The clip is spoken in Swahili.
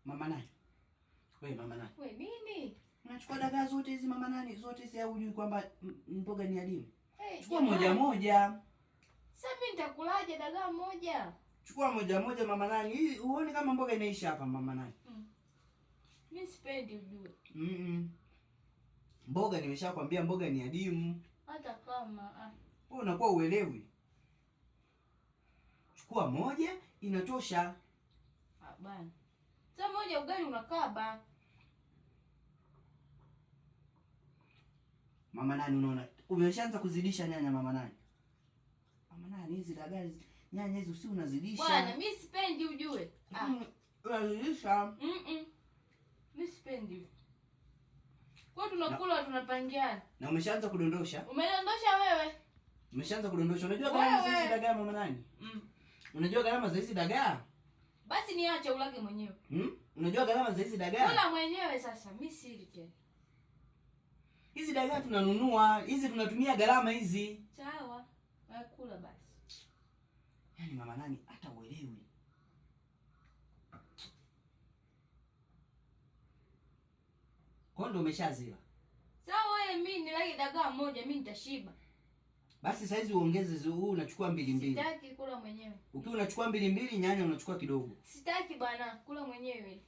Mama nani? Wewe mama nani? Wewe nini? Unachukua dagaa zote hizi mama nani? Zote hizi au hujui kwamba mboga ni adimu? Hey, chukua moja moja. Sasa mimi nitakulaje dagaa moja? Chukua moja moja mama nani. Hii uone kama mboga inaisha hapa mama nani. Mimi sipendi ujue. Mboga nimeshakwambia mboga ni adimu. Hata kama wewe unakuwa uelewi. Chukua moja inatosha. Bana. Sasa moja ugali unakaba. Mama nani unaona? Umeshaanza kuzidisha nyanya mama nani. Mama nani hizi dagaa nyanya hizo si unazidisha. Bwana mimi sipendi ujue. Unazidisha. Mimi sipendi. Kwa tunakula tunapangiana. Na umeshaanza kudondosha? Umedondosha wewe. Umeshaanza kudondosha. Unajua gharama za hizi dagaa mama nani? Unajua gharama za hizi dagaa? Basi niache ulage mwenyewe. Unajua gharama za hizi dagaa? Kula mwenyewe sasa, mimi sili tena. Hizi dagaa tunanunua, hizi tunatumia gharama hizi. Sawa. Wewe kula basi. Yaani mama nani hata uelewi. Kwa ndo umeshazila. Sawa wewe mimi nilage dagaa moja mimi nitashiba. Basi saizi uongeze huu unachukua 2 Sitaki kula mwenyewe. Ukiwa unachukua 2 nyanya unachukua kidogo. Sitaki bwana, kula mwenyewe.